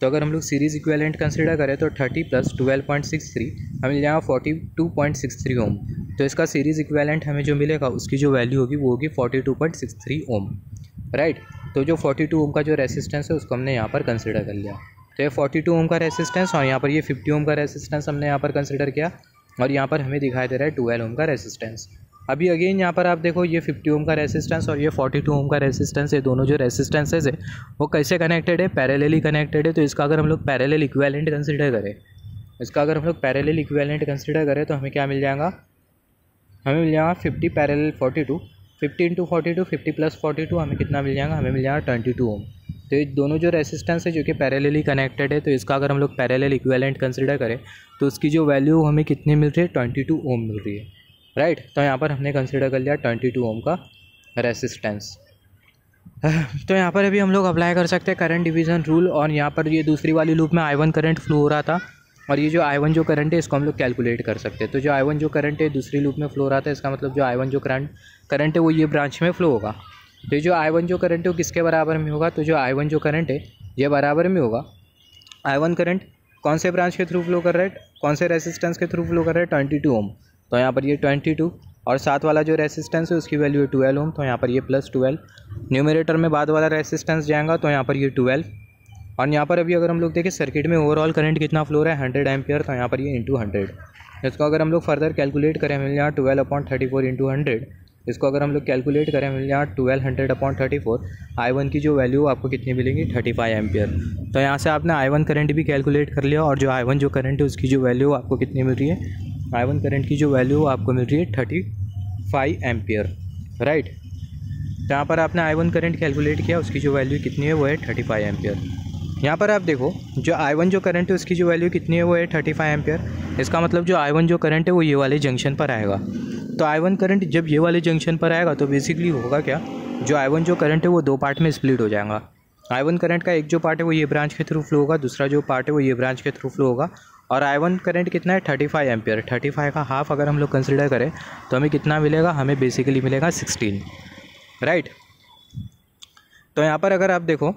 तो अगर हम लोग सीरीज़ इक्विवेलेंट कंसिडर करें तो 30 + 12.63 हमें मिल जाएगा 42.63 ओम। तो इसका सीरीज़ इक्विवेलेंट हमें जो मिलेगा उसकी जो वैल्यू होगी वो होगी 42.63 ओम, राइट। तो जो 42 ओम का जो रेसिस्टेंस है उसको हमने यहाँ पर कंसिडर कर लिया। तो ये 42 ओम का रेसिस्टेंस और यहाँ पर ये 50 ओम का रेसिस्टेंस हमने यहाँ पर कंसिडर किया, और यहाँ पर हमें दिखाई दे रहा है 12 ओम का रेसिस्टेंस। अभी अगेन यहाँ पर आप देखो, ये 50 ओम का रेसिस्टेंस और ये 42 ओम का रेसिस्टेंस, ये दोनों जो रेसिस्टेंसेज है वो कैसे कनेक्टेड है, पैरेलली कनेक्टेड है। तो इसका अगर हम लोग पैरेलल इक्विवेलेंट कंसिडर करें, इसका अगर हम लोग पैरेलल इक्विवेलेंट कंसिडर करें तो हमें क्या मिल जाएगा, हमें मिल जाएगा 50 पैरेलल 42, 50 × 42, 50 + 42 हमें कितना मिल जाएगा, हमें मिल जाएगा 22 ओम। तो ये दोनों जो रेसिस्टेंस है जो कि पैरेलली कनेक्टेड है, तो इसका अगर हम लोग पैरेलल इक्विवेलेंट कंसिडर करें तो उसकी जो वैल्यू हमें कितनी मिल रही है, 22 ओम मिल रही है, राइट। तो यहाँ पर हमने कंसिडर कर लिया 22 ओम का रेसिस्टेंस। तो यहाँ पर अभी हम लोग अप्लाई कर सकते हैं करंट डिवीज़न रूल, और यहाँ पर ये दूसरी वाली लूप में I1 करंट फ्लो हो रहा था, और ये जो I1 जो करंट है इसको हम लोग कैलकुलेट कर सकते हैं। तो जो I1 जो करंट है दूसरी लूप में फ्लो रहा था, इसका मतलब जो I1 जो करंट है वो ये ब्रांच में फ्लो होगा। तो ये जो I1 जो करंट है वो किसके बराबर में होगा, तो जो I1 जो करंट है ये बराबर में होगा, I1 करंट कौन से ब्रांच के थ्रू फ्लो कर रहा है, कौन से रेसिस्टेंस के थ्रू फ्लो कर रहा है, 22 ओम। तो यहाँ पर ये 22 और साथ वाला जो रेसिस्टेंस है उसकी वैल्यू है 12 ओम, तो यहाँ पर ये +12। न्यूमरेटर में बाद वाला रेसिस्टेंस जाएगा तो यहाँ पर ये 12, और यहाँ पर अभी अगर हम लोग देखें सर्किट में ओवरऑल करंट कितना फ्लो रहा है, 100 एम्पियर, तो यहाँ पर ये × 100। इसको अगर हम लोग फर्दर कैलकुलेट करें मिल जाएगा 12/34 × 100। इसको अगर हम लोग कैलकुलेट करें मिल जाएगा 1200/34। I1 की जो वैल्यू आपको कितनी मिलेगी, 35 एम्पियर। तो यहाँ से आपने I1 करंट भी कैलकुलेट कर लिया, और जो I1 जो करंट है उसकी जो वैल्यू आपको कितनी मिल रही है, I1 करंट की जो वैल्यू आपको मिल रही है 35 एम्पियर, राइट। तो यहाँ पर आपने I1 करंट कैलकुलेट किया, उसकी जो वैल्यू कितनी है वो है 35 एम्पियर। यहाँ पर आप देखो जो I1 जो करंट है उसकी जो वैल्यू कितनी है वो है 35 एम्पियर। इसका मतलब जो I1 जो करंट है वो ये वाले जंक्शन पर आएगा। तो I1 करंट जब ये वाले जंक्शन पर आएगा तो बेसिकली होगा क्या, जो I1 जो करंट है वो दो पार्ट में स्प्लिट हो जाएगा। I1 करंट का एक जो पार्ट है वो ये ब्रांच के थ्रू फ्लो होगा, दूसरा जो पार्ट है वो ये ब्रांच के थ्रू फ्लो होगा। और I1 करंट कितना है 35 एम्पियर। 35 का हाफ अगर हम लोग कंसिडर करें तो हमें कितना मिलेगा, हमें बेसिकली मिलेगा 16, राइट। तो यहाँ पर अगर आप देखो,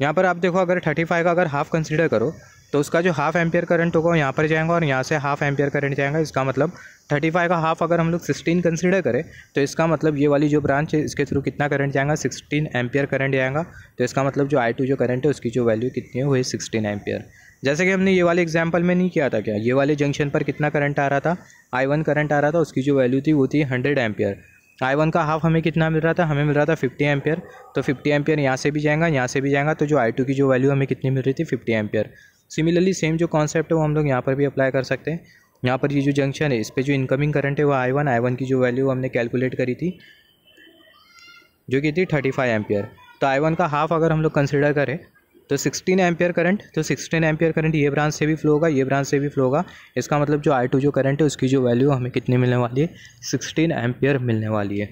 अगर 35 का अगर हाफ कंसीडर करो तो उसका जो हाफ एम्पियर करंट होगा यहाँ पर जाएगा और यहाँ से हाफ एम्पियर करंट जाएगा। इसका मतलब 35 का हाफ अगर हम लोग 16 कंसीडर करें तो इसका मतलब ये वाली जो ब्रांच है इसके थ्रू कितना करंट जाएगा, 16 एम्पियर करंट जाएगा। तो इसका मतलब जो I2 जो करंट है उसकी जो वैल्यू कितनी है वो है 16 एम्पियर। जैसे कि हमने ये वाले एग्जाम्पल में नहीं किया था क्या, ये वाले जंक्शन पर कितना करंट आ रहा था, I1 करंट आ रहा था, उसकी जो वैल्यू थी वो थी 100 एम्पियर। I1 का हाफ हमें कितना मिल रहा था, हमें मिल रहा था 50 एम्पियर। तो 50 एम्पियर यहाँ से भी जाएगा, यहाँ से भी जाएगा, तो जो I2 की जो वैल्यू हमें कितनी मिल रही थी 50 एम्पियर। सिमिलरली सेम जो कॉन्सेप्ट है वो हम लोग यहाँ पर भी अप्लाई कर सकते हैं। यहाँ पर ये जो जंक्शन है इस पर जो इनकमिंग करंट है वो I1 की जो वैल्यू हमने कैलकुलेट करी थी जो कि थी 35 एम्पियर। तो I1 का हाफ अगर हम लोग कंसिडर करें तो 16 एम्पियर करंट, तो 16 एम्पियर करंट ये ब्रांच से भी फ्लो होगा, ये ब्रांच से भी फ्लो होगा। इसका मतलब जो I2 जो करंट है उसकी जो वैल्यू हमें कितनी मिलने वाली है, 16 एम्पियर मिलने वाली है।